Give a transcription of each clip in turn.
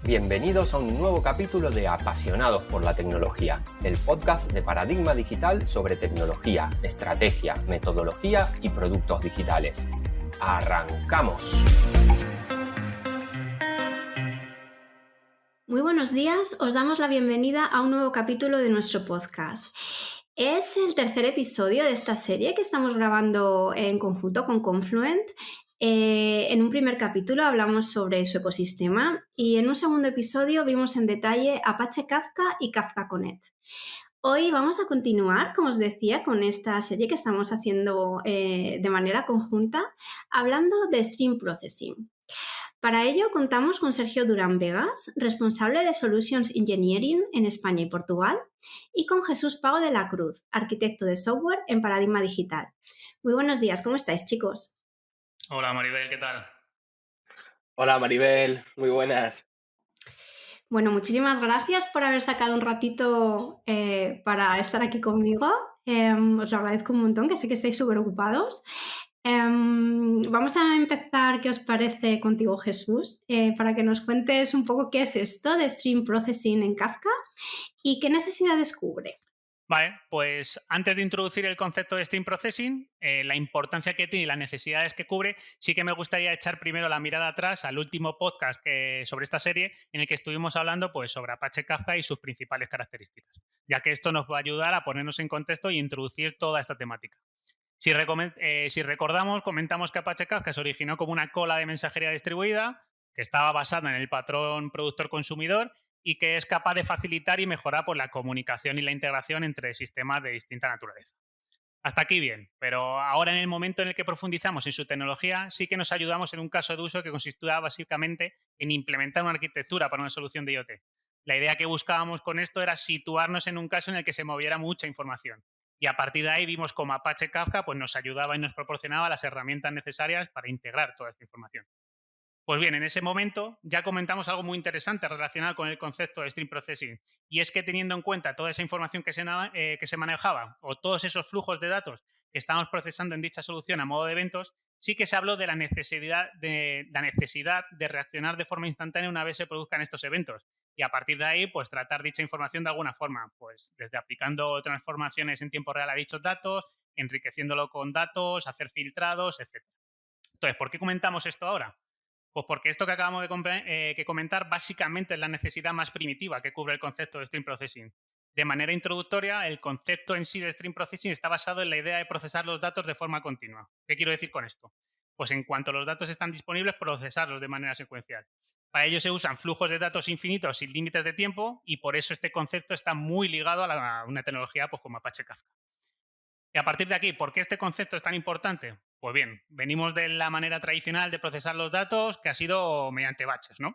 Bienvenidos a un nuevo capítulo de Apasionados por la Tecnología, el podcast de Paradigma Digital sobre tecnología, estrategia, metodología y productos digitales. ¡Arrancamos! Muy buenos días, os damos la bienvenida a un nuevo capítulo de nuestro podcast. Es el tercer episodio de esta serie que estamos grabando en conjunto con Confluent. En un primer capítulo hablamos sobre su ecosistema y en un segundo episodio vimos en detalle Apache Kafka y Kafka Connect. Hoy vamos a continuar, como os decía, con esta serie que estamos haciendo de manera conjunta, hablando de Stream Processing. Para ello contamos con Sergio Durán Vegas, responsable de Solutions Engineering en España y Portugal, y con Jesús Pago de la Cruz, arquitecto de software en Paradigma Digital. Muy buenos días, ¿cómo estáis, chicos? Hola Maribel, ¿qué tal? Hola Maribel, muy buenas. Bueno, muchísimas gracias por haber sacado un ratito para estar aquí conmigo. Os lo agradezco un montón, que sé que estáis súper ocupados. Vamos a empezar, ¿qué os parece contigo, Jesús? Para que nos cuentes un poco qué es esto de Stream Processing en Kafka y qué necesidades cubre. Vale, pues antes de introducir el concepto de Stream Processing, la importancia que tiene y las necesidades que cubre, sí que me gustaría echar primero la mirada atrás al último podcast sobre esta serie en el que estuvimos hablando pues, sobre Apache Kafka y sus principales características, ya que esto nos va a ayudar a ponernos en contexto y introducir toda esta temática. Si recordamos, comentamos que Apache Kafka se originó como una cola de mensajería distribuida que estaba basada en el patrón productor-consumidor y que es capaz de facilitar y mejorar la comunicación y la integración entre sistemas de distinta naturaleza. Hasta aquí bien, pero ahora en el momento en el que profundizamos en su tecnología, sí que nos ayudamos en un caso de uso que consistía básicamente en implementar una arquitectura para una solución de IoT. La idea que buscábamos con esto era situarnos en un caso en el que se moviera mucha información. Y a partir de ahí vimos cómo Apache Kafka pues, nos ayudaba y nos proporcionaba las herramientas necesarias para integrar toda esta información. Pues bien, en ese momento ya comentamos algo muy interesante relacionado con el concepto de Stream Processing, y es que teniendo en cuenta toda esa información que se manejaba o todos esos flujos de datos que estábamos procesando en dicha solución a modo de eventos, sí que se habló de la necesidad de reaccionar de forma instantánea una vez se produzcan estos eventos. Y a partir de ahí, pues tratar dicha información de alguna forma, pues desde aplicando transformaciones en tiempo real a dichos datos, enriqueciéndolo con datos, hacer filtrados, etc. Entonces, ¿por qué comentamos esto ahora? Pues porque esto que acabamos de comentar básicamente es la necesidad más primitiva que cubre el concepto de Stream Processing. De manera introductoria, el concepto en sí de Stream Processing está basado en la idea de procesar los datos de forma continua. ¿Qué quiero decir con esto? Pues en cuanto los datos están disponibles, procesarlos de manera secuencial. Para ello se usan flujos de datos infinitos sin límites de tiempo y por eso este concepto está muy ligado a una tecnología pues, como Apache Kafka. Y a partir de aquí, ¿por qué este concepto es tan importante? Pues bien, venimos de la manera tradicional de procesar los datos, que ha sido mediante batches, ¿no?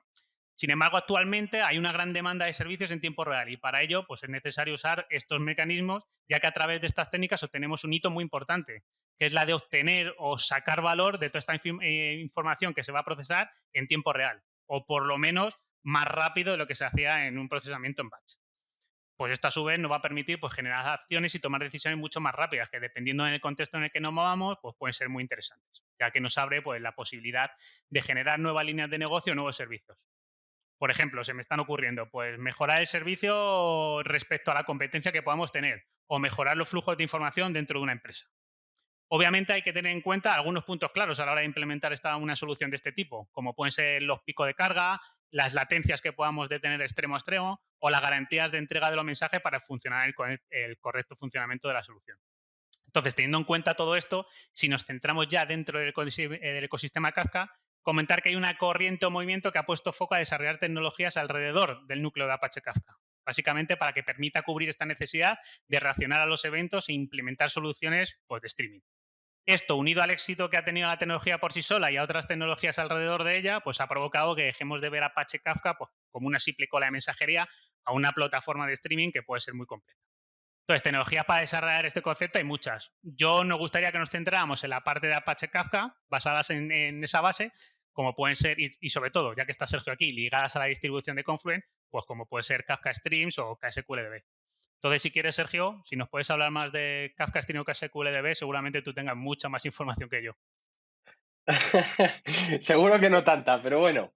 Sin embargo, actualmente hay una gran demanda de servicios en tiempo real y para ello pues, es necesario usar estos mecanismos, ya que a través de estas técnicas obtenemos un hito muy importante, que es la de obtener o sacar valor de toda esta información que se va a procesar en tiempo real, o por lo menos más rápido de lo que se hacía en un procesamiento en batch. Pues esto a su vez nos va a permitir pues, generar acciones y tomar decisiones mucho más rápidas, que dependiendo del contexto en el que nos movamos, pues pueden ser muy interesantes, ya que nos abre pues, la posibilidad de generar nuevas líneas de negocio o nuevos servicios. Por ejemplo, se me están ocurriendo, pues mejorar el servicio respecto a la competencia que podamos tener o mejorar los flujos de información dentro de una empresa. Obviamente hay que tener en cuenta algunos puntos claros a la hora de implementar una solución de este tipo, como pueden ser los picos de carga, las latencias que podamos detener extremo a extremo o las garantías de entrega de los mensajes para funcionar el correcto funcionamiento de la solución. Entonces, teniendo en cuenta todo esto, si nos centramos ya dentro del ecosistema Kafka, comentar que hay una corriente o movimiento que ha puesto foco a desarrollar tecnologías alrededor del núcleo de Apache Kafka, básicamente para que permita cubrir esta necesidad de reaccionar a los eventos e implementar soluciones pues, de streaming. Esto, unido al éxito que ha tenido la tecnología por sí sola y a otras tecnologías alrededor de ella, pues ha provocado que dejemos de ver a Apache Kafka pues, como una simple cola de mensajería a una plataforma de streaming que puede ser muy completa. Entonces, tecnologías para desarrollar este concepto hay muchas. Yo nos gustaría que nos centráramos en la parte de Apache Kafka, basadas en esa base, como pueden ser, y sobre todo, ya que está Sergio aquí, ligadas a la distribución de Confluent, pues como puede ser Kafka Streams o KSQLDB. Entonces, si quieres, Sergio, si nos puedes hablar más de Kafka Stream o KSQLDB, seguramente tú tengas mucha más información que yo. Seguro que no tanta, pero bueno,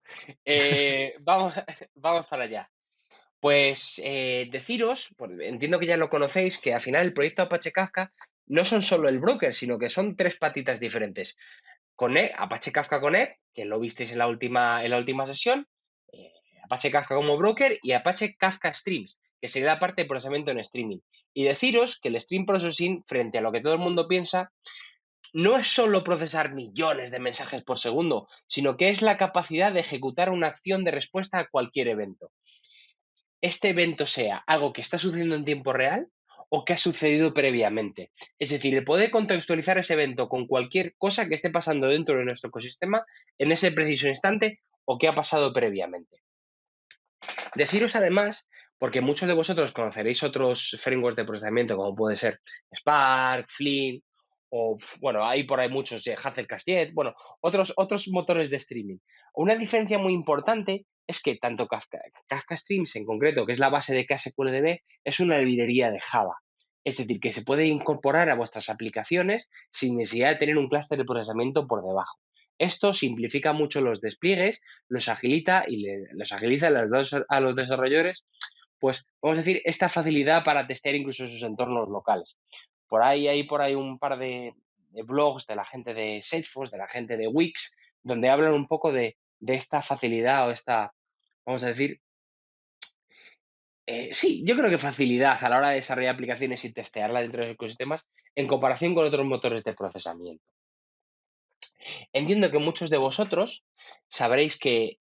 vamos, vamos para allá. Pues deciros, entiendo que ya lo conocéis, que al final el proyecto Apache Kafka no son solo el broker, sino que son tres patitas diferentes. Apache Kafka Connect, que lo visteis en la última sesión, eh, Apache Kafka como broker y Apache Kafka Streams, que sería la parte de procesamiento en streaming. Y deciros que el stream processing, frente a lo que todo el mundo piensa, no es solo procesar millones de mensajes por segundo, sino que es la capacidad de ejecutar una acción de respuesta a cualquier evento. Este evento sea algo que está sucediendo en tiempo real o que ha sucedido previamente. Es decir, el poder contextualizar ese evento con cualquier cosa que esté pasando dentro de nuestro ecosistema en ese preciso instante o que ha pasado previamente. Deciros además, porque muchos de vosotros conoceréis otros frameworks de procesamiento como puede ser Spark, Flink o, bueno, hay por ahí muchos, Hazel Castiet, bueno, otros motores de streaming. Una diferencia muy importante es que tanto Kafka Streams en concreto, que es la base de KSQLDB, es una librería de Java. Es decir, que se puede incorporar a vuestras aplicaciones sin necesidad de tener un clúster de procesamiento por debajo. Esto simplifica mucho los despliegues, los agiliza y los agiliza a los desarrolladores, pues vamos a decir, esta facilidad para testear incluso sus entornos locales. Hay por ahí un par de blogs de la gente de Salesforce, de la gente de Wix, donde hablan un poco de esta facilidad o esta, vamos a decir, sí, yo creo que facilidad a la hora de desarrollar aplicaciones y testearla dentro de los ecosistemas en comparación con otros motores de procesamiento. Entiendo que muchos de vosotros sabréis que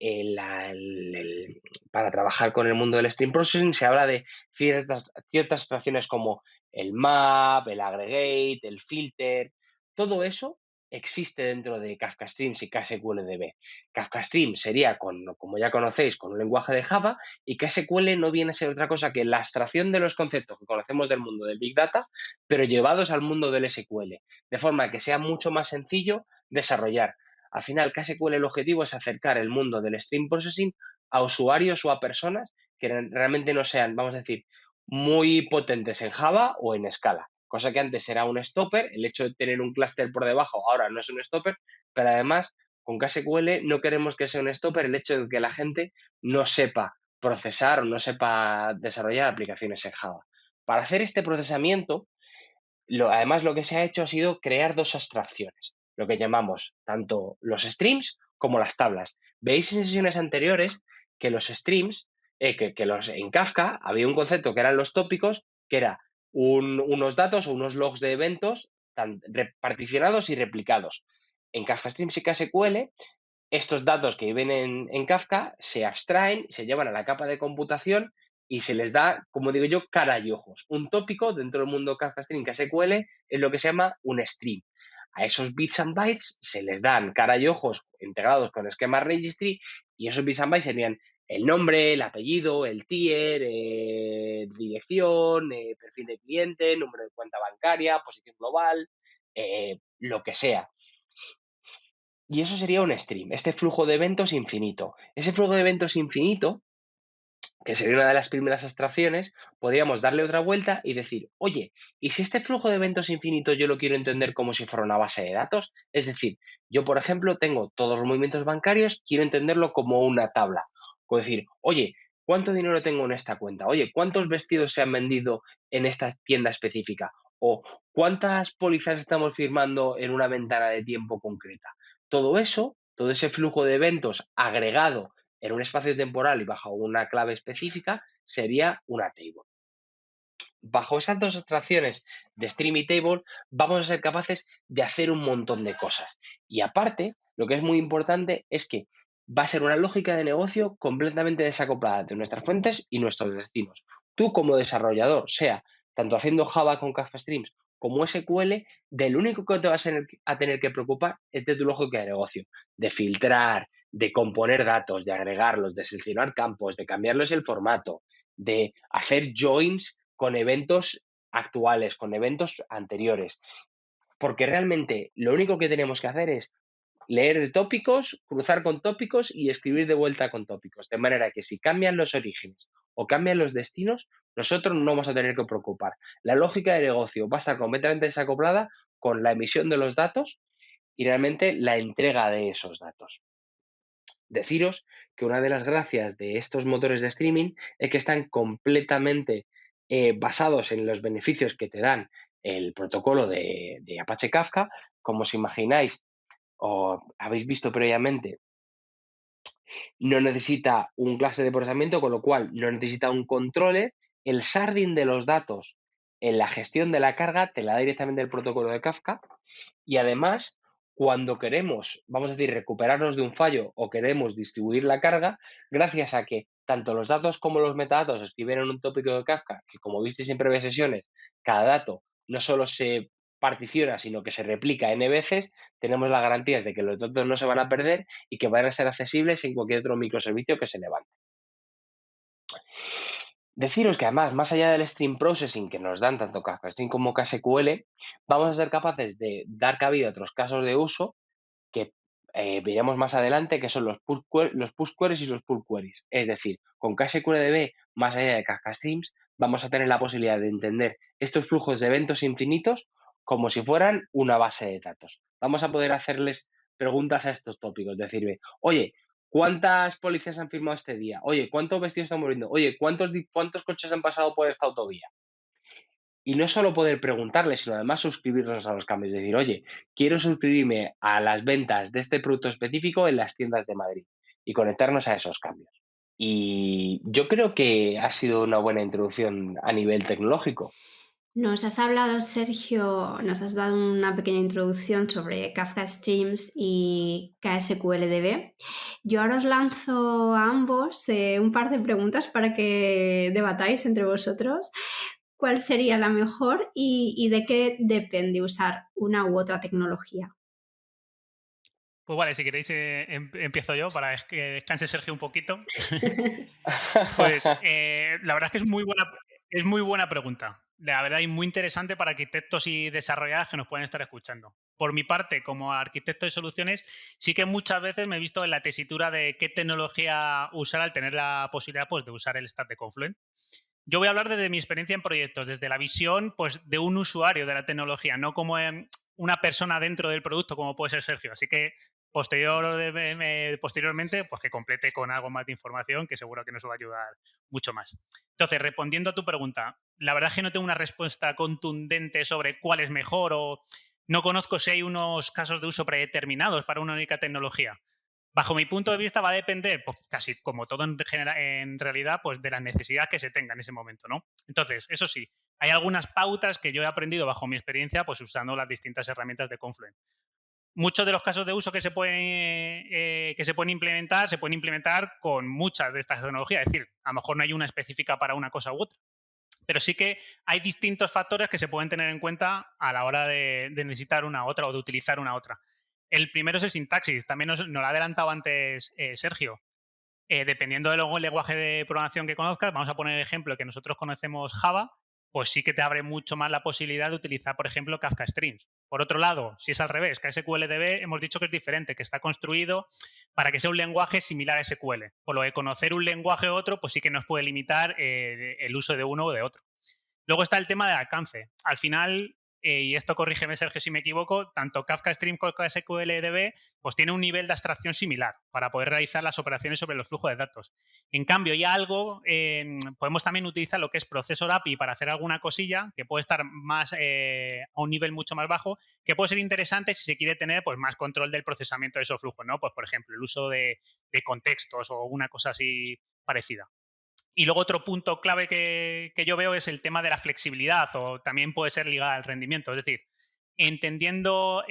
para trabajar con el mundo del stream processing se habla de ciertas abstracciones como el map, el aggregate, el filter. Todo eso existe dentro de Kafka Streams y KSQLDB. Kafka Stream sería, como ya conocéis, con un lenguaje de Java, y KSQL no viene a ser otra cosa que la abstracción de los conceptos que conocemos del mundo del Big Data, pero llevados al mundo del SQL, de forma que sea mucho más sencillo desarrollar. Al final, KSQL el objetivo es acercar el mundo del stream processing a usuarios o a personas que realmente no sean, vamos a decir, muy potentes en Java o en Scala. Cosa que antes era un stopper, el hecho de tener un clúster por debajo ahora no es un stopper, pero además con KSQL no queremos que sea un stopper el hecho de que la gente no sepa procesar o no sepa desarrollar aplicaciones en Java. Para hacer este procesamiento, además lo que se ha hecho ha sido crear dos abstracciones, lo que llamamos tanto los streams como las tablas. Veis en sesiones anteriores que los streams, en Kafka había un concepto que eran los tópicos, que era unos datos o unos logs de eventos particionados y replicados. En Kafka Streams y KSQL, estos datos que viven en Kafka se abstraen, se llevan a la capa de computación y se les da, como digo yo, cara y ojos. Un tópico dentro del mundo Kafka Stream KSQL es lo que se llama un stream. A esos bits and bytes se les dan cara y ojos integrados con esquema registry, y esos bits and bytes serían el nombre, el apellido, el tier, dirección, perfil de cliente, número de cuenta bancaria, posición global, lo que sea. Y eso sería un stream, este flujo de eventos infinito. Ese flujo de eventos infinito, que sería una de las primeras abstracciones, podríamos darle otra vuelta y decir, oye, ¿y si este flujo de eventos infinito yo lo quiero entender como si fuera una base de datos? Es decir, yo, por ejemplo, tengo todos los movimientos bancarios, quiero entenderlo como una tabla. O decir, oye, ¿cuánto dinero tengo en esta cuenta? Oye, ¿cuántos vestidos se han vendido en esta tienda específica? O ¿cuántas pólizas estamos firmando en una ventana de tiempo concreta? Todo eso, todo ese flujo de eventos agregado en un espacio temporal y bajo una clave específica, sería una table. Bajo esas dos abstracciones de stream y table, vamos a ser capaces de hacer un montón de cosas. Y aparte, lo que es muy importante es que va a ser una lógica de negocio completamente desacoplada de nuestras fuentes y nuestros destinos. Tú, como desarrollador, sea tanto haciendo Java con Kafka Streams como SQL, del único que te vas a tener que preocupar es de tu lógica de negocio, de filtrar, de componer datos, de agregarlos, de seleccionar campos, de cambiarles el formato, de hacer joins con eventos actuales, con eventos anteriores. Porque realmente lo único que tenemos que hacer es leer tópicos, cruzar con tópicos y escribir de vuelta con tópicos. De manera que si cambian los orígenes o cambian los destinos, nosotros no vamos a tener que preocupar. La lógica de negocio va a estar completamente desacoplada con la emisión de los datos y realmente la entrega de esos datos. Deciros que una de las gracias de estos motores de streaming es que están completamente basados en los beneficios que te dan el protocolo de Apache Kafka. Como os imagináis o habéis visto previamente, no necesita un clase de procesamiento, con lo cual no necesita un controller. El sharding de los datos en la gestión de la carga te la da directamente el protocolo de Kafka. Y además, cuando queremos, vamos a decir, recuperarnos de un fallo o queremos distribuir la carga, gracias a que tanto los datos como los metadatos se escriben en un tópico de Kafka, que como visteis en previas sesiones, cada dato no solo se particiona, sino que se replica n veces, tenemos las garantías de que los datos no se van a perder y que van a ser accesibles en cualquier otro microservicio que se levante. Deciros que además, más allá del stream processing que nos dan tanto Kafka Stream como KSQL, vamos a ser capaces de dar cabida a otros casos de uso que veremos más adelante, que son los push queries y los pull queries. Es decir, con KSQLDB, más allá de Kafka Streams, vamos a tener la posibilidad de entender estos flujos de eventos infinitos como si fueran una base de datos. Vamos a poder hacerles preguntas a estos tópicos, decirme, oye, ¿cuántas policías han firmado este día? Oye, ¿cuántos vestidos están muriendo? Oye, ¿cuántos coches han pasado por esta autovía? Y no solo poder preguntarle, sino además suscribirnos a los cambios. Decir, oye, quiero suscribirme a las ventas de este producto específico en las tiendas de Madrid y conectarnos a esos cambios. Y yo creo que ha sido una buena introducción a nivel tecnológico. Nos has hablado, Sergio, nos has dado una pequeña introducción sobre Kafka Streams y KSQLDB. Yo ahora os lanzo a ambos un par de preguntas para que debatáis entre vosotros cuál sería la mejor y de qué depende usar una u otra tecnología. Pues vale, si queréis empiezo yo para que descanse Sergio un poquito. Pues la verdad es que es muy buena pregunta. La verdad, y muy interesante para arquitectos y desarrolladores que nos pueden estar escuchando. Por mi parte, como arquitecto de soluciones, sí que muchas veces me he visto en la tesitura de qué tecnología usar al tener la posibilidad, pues, de usar el stack de Confluent. Yo voy a hablar desde mi experiencia en proyectos, desde la visión, pues, de un usuario de la tecnología, no como una persona dentro del producto, como puede ser Sergio. Así que posteriormente, pues que complete con algo más de información que seguro que nos va a ayudar mucho más. Entonces, respondiendo a tu pregunta, la verdad es que no tengo una respuesta contundente sobre cuál es mejor o no conozco si hay unos casos de uso predeterminados para una única tecnología. Bajo mi punto de vista va a depender, pues casi como todo en realidad, pues de las necesidades que se tenga en ese momento, ¿no? Entonces, eso sí, hay algunas pautas que yo he aprendido bajo mi experiencia, pues usando las distintas herramientas de Confluent. Muchos de los casos de uso que se pueden implementar con muchas de estas tecnologías. Es decir, a lo mejor no hay una específica para una cosa u otra. Pero sí que hay distintos factores que se pueden tener en cuenta a la hora de necesitar una otra o de utilizar una otra. El primero es el sintaxis. También nos lo ha adelantado antes Sergio. Dependiendo del lenguaje de programación que conozcas, vamos a poner el ejemplo que nosotros conocemos Java, pues sí que te abre mucho más la posibilidad de utilizar, por ejemplo, Kafka Streams. Por otro lado, si es al revés, KSQLDB hemos dicho que es diferente, que está construido para que sea un lenguaje similar a SQL. Por lo que conocer un lenguaje u otro, pues sí que nos puede limitar el uso de uno o de otro. Luego está el tema del alcance. Al final, y esto corrígeme, Sergio, si me equivoco, tanto Kafka Stream como KSQLDB pues tiene un nivel de abstracción similar para poder realizar las operaciones sobre los flujos de datos. En cambio, ya algo, podemos también utilizar lo que es Processor API para hacer alguna cosilla que puede estar más a un nivel mucho más bajo, que puede ser interesante si se quiere tener pues más control del procesamiento de esos flujos, ¿no? Pues, por ejemplo, el uso de contextos o una cosa así parecida. Y luego otro punto clave que yo veo es el tema de la flexibilidad o también puede ser ligada al rendimiento. Es decir, entendiendo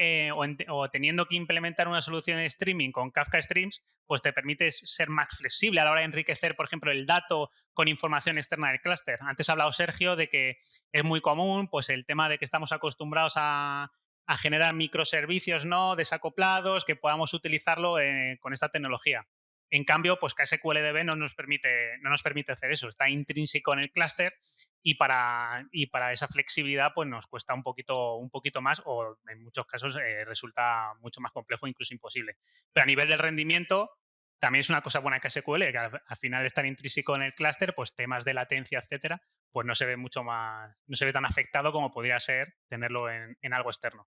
o teniendo que implementar una solución de streaming con Kafka Streams, pues te permite ser más flexible a la hora de enriquecer, por ejemplo, el dato con información externa del clúster. Antes ha hablado Sergio de que es muy común pues el tema de que estamos acostumbrados a generar microservicios no desacoplados, que podamos utilizarlo con esta tecnología. En cambio, pues KSQLDB no nos permite hacer eso. Está intrínseco en el clúster y para esa flexibilidad pues nos cuesta un poquito más o en muchos casos resulta mucho más complejo, incluso imposible. Pero a nivel del rendimiento también es una cosa buena KSQL, que al final estar intrínseco en el clúster, pues temas de latencia, etcétera, pues no se ve tan afectado como podría ser tenerlo en algo externo.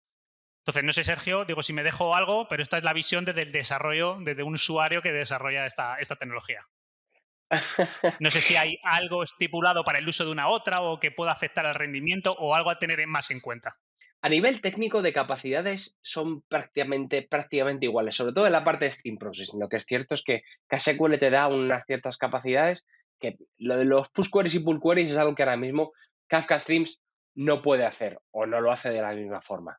Entonces, no sé, Sergio, digo, si me dejo algo, pero esta es la visión desde el desarrollo, desde un usuario que desarrolla esta tecnología. No sé si hay algo estipulado para el uso de una otra o que pueda afectar al rendimiento o algo a tener más en cuenta. A nivel técnico de capacidades son prácticamente iguales, sobre todo en la parte de stream processing. Lo que es cierto es que KSQL te da unas ciertas capacidades que lo de los push queries y pull queries es algo que ahora mismo Kafka Streams no puede hacer o no lo hace de la misma forma.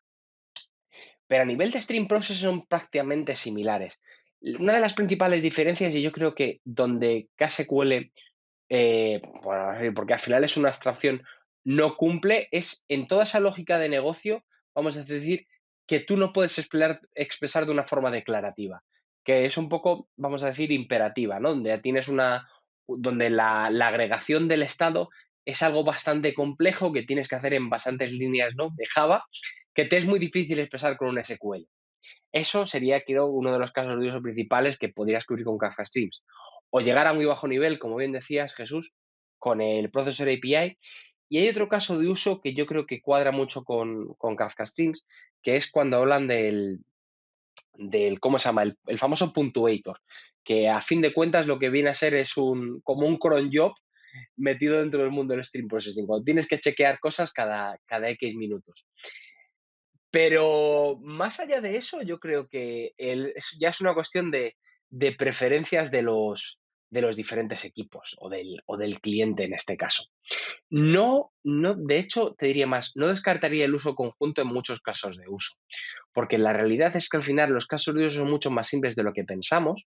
Pero a nivel de stream processing son prácticamente similares. Una de las principales diferencias, y yo creo que donde KSQL, bueno, porque al final es una abstracción, no cumple, es en toda esa lógica de negocio, vamos a decir, que tú no puedes expresar de una forma declarativa, que es un poco, vamos a decir, imperativa, ¿no? Donde la agregación del estado es algo bastante complejo que tienes que hacer en bastantes líneas, ¿no?, de Java, que te es muy difícil expresar con un SQL. Eso sería, creo, uno de los casos de uso principales que podrías cubrir con Kafka Streams. O llegar a muy bajo nivel, como bien decías, Jesús, con el Processor API. Y hay otro caso de uso que yo creo que cuadra mucho con Kafka Streams, que es cuando hablan del ¿cómo se llama? El famoso puntuator, que a fin de cuentas lo que viene a ser es como un cron job metido dentro del mundo del stream processing, cuando tienes que chequear cosas cada X minutos. Pero más allá de eso, yo creo que ya es una cuestión de preferencias de los diferentes equipos o del cliente en este caso. No, no, de hecho, te diría más, no descartaría el uso conjunto en muchos casos de uso, porque la realidad es que al final los casos de uso son mucho más simples de lo que pensamos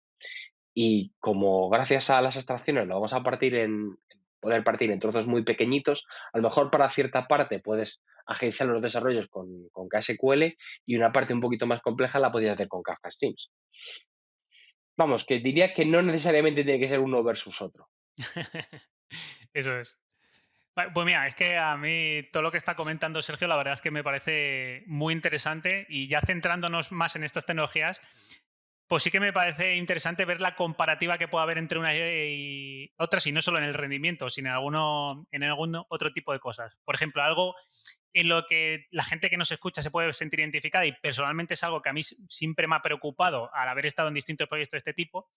y como gracias a las abstracciones lo vamos a poder partir en trozos muy pequeñitos, a lo mejor para cierta parte puedes agilizar los desarrollos con KSQL y una parte un poquito más compleja la podías hacer con Kafka Streams. Vamos, que diría que no necesariamente tiene que ser uno versus otro. Eso es. Pues mira, es que a mí todo lo que está comentando Sergio, la verdad es que me parece muy interesante y ya centrándonos más en estas tecnologías, pues sí que me parece interesante ver la comparativa que puede haber entre una y otras, y no solo en el rendimiento, sino en algún otro tipo de cosas. Por ejemplo, algo en lo que la gente que nos escucha se puede sentir identificada y personalmente es algo que a mí siempre me ha preocupado al haber estado en distintos proyectos de este tipo,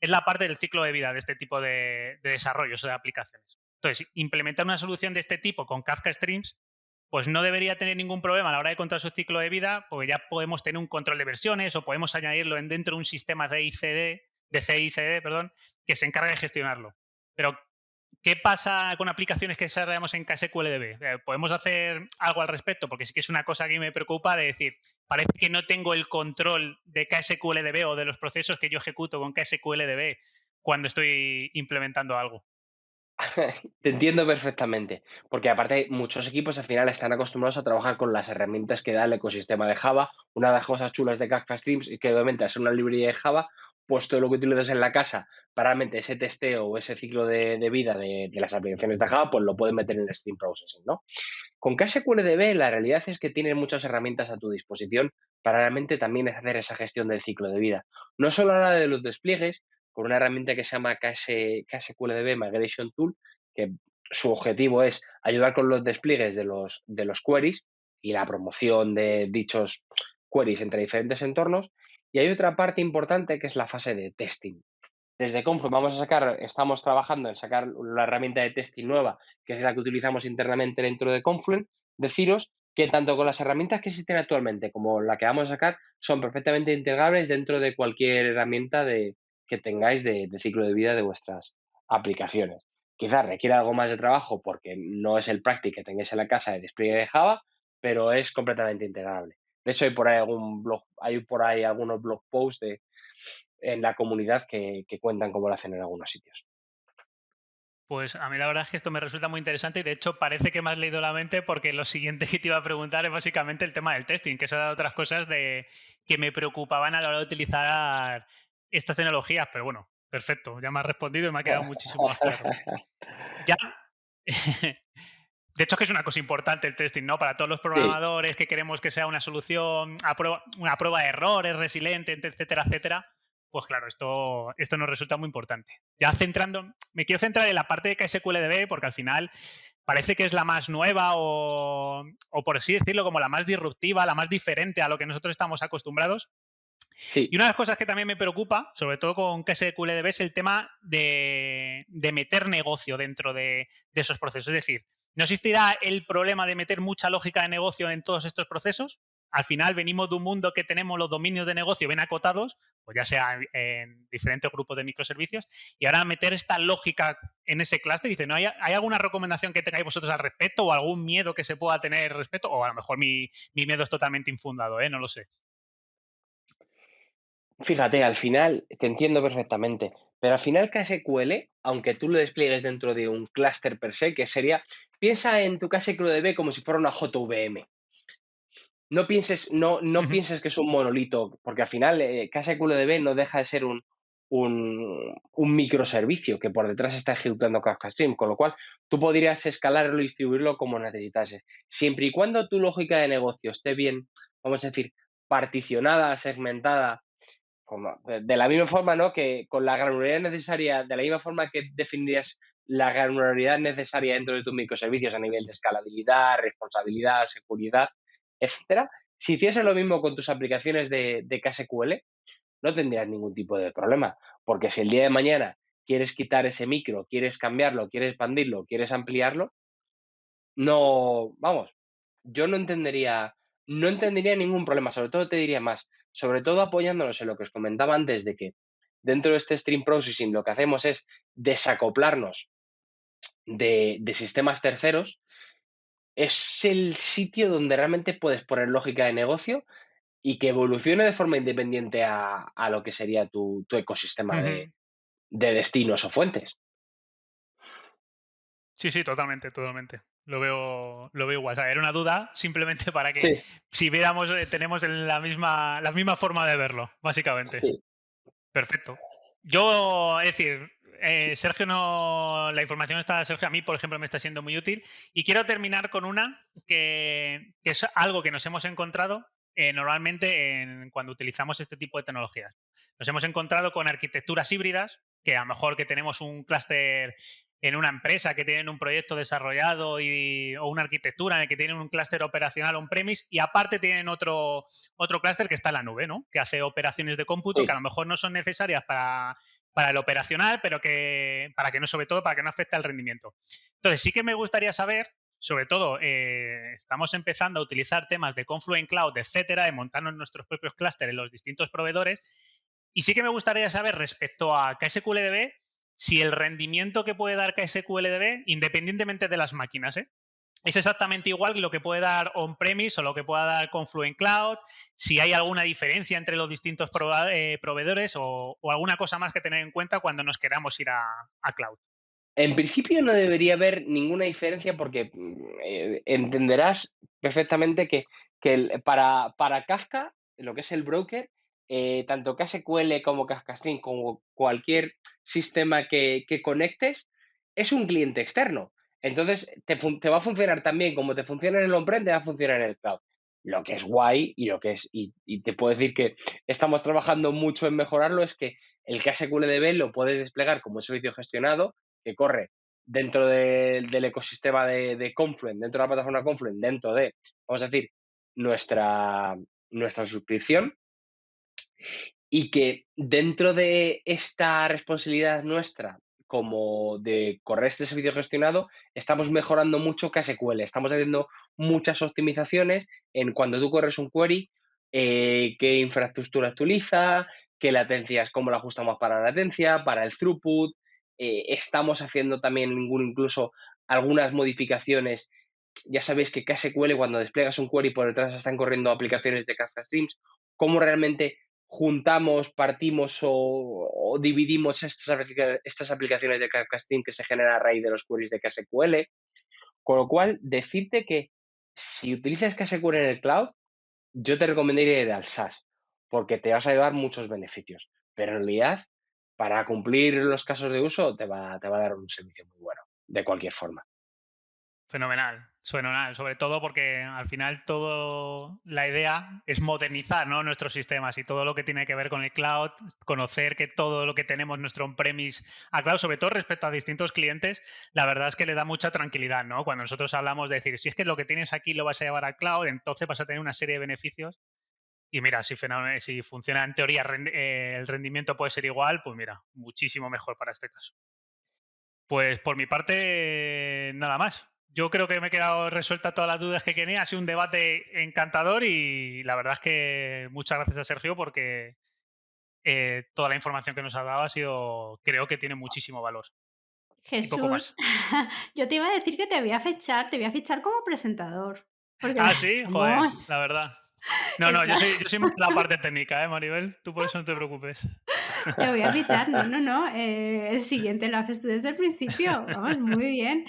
es la parte del ciclo de vida de este tipo de desarrollos o de aplicaciones. Entonces, implementar una solución de este tipo con Kafka Streams, pues no debería tener ningún problema a la hora de contar su ciclo de vida, porque ya podemos tener un control de versiones o podemos añadirlo dentro de un sistema de CI/CD, perdón, que se encargue de gestionarlo. Pero, ¿qué pasa con aplicaciones que desarrollamos en KSQLDB? ¿Podemos hacer algo al respecto? Porque sí que es una cosa que me preocupa de decir, parece que no tengo el control de KSQLDB o de los procesos que yo ejecuto con KSQLDB cuando estoy implementando algo. Te entiendo perfectamente, porque aparte muchos equipos al final están acostumbrados a trabajar con las herramientas que da el ecosistema de Java. Una de las cosas chulas de Kafka Streams es que obviamente al ser una librería de Java, pues todo lo que utilizas en la casa para realmente ese testeo o ese ciclo de vida de las aplicaciones de Java, pues lo puedes meter en el Stream Processing, ¿no? Con KSQLDB la realidad es que tienes muchas herramientas a tu disposición para realmente también hacer esa gestión del ciclo de vida. No solo a la de los despliegues, con una herramienta que se llama KSQLDB Migration Tool, que su objetivo es ayudar con los despliegues de los queries y la promoción de dichos queries entre diferentes entornos. Y hay otra parte importante que es la fase de testing. Desde Confluent estamos trabajando en sacar la herramienta de testing nueva, que es la que utilizamos internamente dentro de Confluent. Deciros que tanto con las herramientas que existen actualmente como la que vamos a sacar son perfectamente integrables dentro de cualquier herramienta que tengáis de ciclo de vida de vuestras aplicaciones. Quizás requiere algo más de trabajo porque no es el practice que tengáis en la casa de despliegue de Java, pero es completamente integrable. De hecho, hay por ahí algunos blog posts en la comunidad que cuentan cómo lo hacen en algunos sitios. Pues a mí la verdad es que esto me resulta muy interesante y de hecho parece que me has leído la mente porque lo siguiente que te iba a preguntar es básicamente el tema del testing, que es una de otras cosas que me preocupaban a la hora de utilizar estas tecnologías, pero bueno, perfecto, ya me has respondido y me ha quedado muchísimo más claro. Ya, de hecho es que es una cosa importante el testing, ¿no? Para todos los Sí, programadores que queremos que sea una solución, una prueba de errores, resiliente, etcétera, etcétera. Pues claro, esto nos resulta muy importante. Ya me quiero centrar en la parte de KSQLDB porque al final parece que es la más nueva o por así decirlo, como la más disruptiva, la más diferente a lo que nosotros estamos acostumbrados. Sí, Y una de las cosas que también me preocupa, sobre todo con KSQLDB, es el tema de meter negocio dentro de esos procesos. Es decir, ¿no existirá el problema de meter mucha lógica de negocio en todos estos procesos? Al final venimos de un mundo que tenemos los dominios de negocio bien acotados, pues ya sea en diferentes grupos de microservicios, y ahora meter esta lógica en ese clúster, dice, ¿no hay alguna recomendación que tengáis vosotros al respecto o algún miedo que se pueda tener respecto? O a lo mejor mi miedo es totalmente infundado, no lo sé. fíjate, al final te entiendo perfectamente, pero al final KSQL, aunque tú lo despliegues dentro de un clúster per se, que sería, piensa en tu KSQLDB como si fuera una JVM. No Ujú. pienses que es un monolito, porque al final KSQLDB no deja de ser un microservicio que por detrás está ejecutando Kafka Stream, con lo cual tú podrías escalarlo y distribuirlo como necesitases. Siempre y cuando tu lógica de negocio esté bien, vamos a decir, particionada, segmentada, de la misma forma, ¿no? Que con la granularidad necesaria, de la misma forma que definirías la granularidad necesaria dentro de tus microservicios a nivel de escalabilidad, responsabilidad, seguridad, etcétera. Si hiciese lo mismo con tus aplicaciones de KSQL, no tendrías ningún tipo de problema, porque si el día de mañana quieres quitar ese micro, quieres cambiarlo, quieres expandirlo, quieres ampliarlo, no, vamos, yo no entendería ningún problema, sobre todo te diría más, sobre todo apoyándonos en lo que os comentaba antes de que dentro de este stream processing lo que hacemos es desacoplarnos de sistemas terceros, es el sitio donde realmente puedes poner lógica de negocio y que evolucione de forma independiente a lo que sería tu ecosistema de, Ujú. de destinos o fuentes. Sí, sí, totalmente, totalmente. Lo veo igual. O sea, era una duda simplemente para que Sí, si viéramos, tenemos la misma forma de verlo, básicamente. sí, Perfecto. Yo, es decir, sí, Sergio no. La información está, Sergio, a mí, por ejemplo, me está siendo muy útil. Y quiero terminar con una que es algo que nos hemos encontrado normalmente cuando utilizamos este tipo de tecnologías. Nos hemos encontrado con arquitecturas híbridas, que a lo mejor que tenemos un clúster en una empresa que tienen un proyecto desarrollado o una arquitectura en el que tienen un clúster operacional on-premise y aparte tienen otro clúster que está en la nube, ¿no? Que hace operaciones de cómputo que a sí. lo mejor no son necesarias para el operacional, pero para que no, sobre todo, para que no afecte al rendimiento. Entonces, sí que me gustaría saber, sobre todo, estamos empezando a utilizar temas de Confluent Cloud, etcétera, de montarnos nuestros propios clústeres en los distintos proveedores. Y sí que me gustaría saber respecto a KSQLDB si el rendimiento que puede dar KSQLDB, independientemente de las máquinas, es exactamente igual que lo que puede dar on-premise o lo que pueda dar Confluent Cloud, si hay alguna diferencia entre los distintos proveedores o alguna cosa más que tener en cuenta cuando nos queramos ir a cloud. En principio no debería haber ninguna diferencia porque entenderás perfectamente que para Kafka, lo que es el broker, tanto KSQL como Kafka Stream, como cualquier sistema que conectes, es un cliente externo. Entonces, te va a funcionar tan bien como te funciona en el on-prem, te va a funcionar en el cloud. Lo que es guay y te puedo decir que estamos trabajando mucho en mejorarlo, es que el KSQLDB lo puedes desplegar como un servicio gestionado que corre dentro del ecosistema de Confluent, dentro de la plataforma Confluent, dentro de, vamos a decir, nuestra, nuestra suscripción, y que dentro de esta responsabilidad nuestra como de correr este servicio gestionado, estamos mejorando mucho KSQL, estamos haciendo muchas optimizaciones en cuando tú corres un query, qué infraestructura utiliza, qué latencias, cómo la ajustamos para la latencia, para el throughput. Estamos haciendo también incluso algunas modificaciones. Ya sabéis que KSQL, cuando despliegas un query por detrás están corriendo aplicaciones de Kafka Streams, cómo realmente juntamos, partimos o dividimos estas aplicaciones de Kafka Stream que se generan a raíz de los queries de KSQL. Con lo cual, decirte que si utilizas KSQL en el cloud, yo te recomendaría ir al SaaS, porque te vas a llevar muchos beneficios. Pero en realidad, para cumplir los casos de uso, te va a dar un servicio muy bueno, de cualquier forma. Fenomenal. Sobre todo porque al final la idea es modernizar, ¿no?, nuestros sistemas y todo lo que tiene que ver con el cloud, conocer que todo lo que tenemos nuestro on-premise a cloud, sobre todo respecto a distintos clientes, la verdad es que le da mucha tranquilidad, ¿no? Cuando nosotros hablamos de decir, si es que lo que tienes aquí lo vas a llevar a cloud, entonces vas a tener una serie de beneficios. Y mira, si funciona en teoría el rendimiento puede ser igual, pues mira, muchísimo mejor para este caso. Pues por mi parte, nada más. Yo creo que me he quedado resuelta todas las dudas que tenía. Ha sido un debate encantador y la verdad es que muchas gracias a Sergio porque toda la información que nos ha dado creo que tiene muchísimo valor. Jesús, Y poco más. yo te iba a decir que te voy a fichar como presentador. Porque Sí, joder, la verdad. No, yo soy más de la parte técnica, Maribel? Tú por eso no te preocupes. Te voy a fichar, no. El siguiente lo haces tú desde el principio. Vamos, muy bien.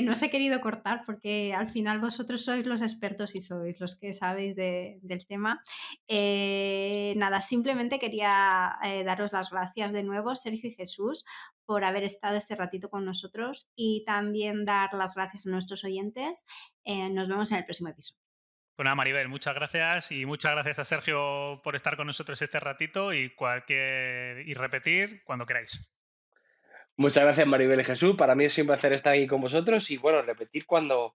No os he querido cortar porque al final vosotros sois los expertos y sois los que sabéis del tema. Nada, simplemente quería daros las gracias de nuevo, Sergio y Jesús, por haber estado este ratito con nosotros y también dar las gracias a nuestros oyentes. Nos vemos en el próximo episodio. Pues nada, Maribel, muchas gracias y muchas gracias a Sergio por estar con nosotros este ratito y repetir cuando queráis. Muchas gracias, Maribel y Jesús. Para mí es un placer estar aquí con vosotros y bueno, repetir cuando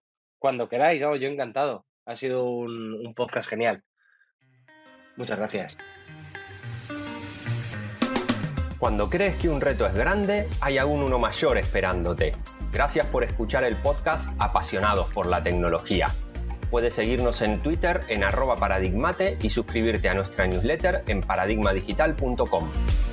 queráis, ¿no? Yo encantado. Ha sido un podcast genial. Muchas gracias. Cuando crees que un reto es grande, hay aún uno mayor esperándote. Gracias por escuchar el podcast Apasionados por la Tecnología. Puedes seguirnos en Twitter en @paradigmate y suscribirte a nuestra newsletter en paradigmadigital.com.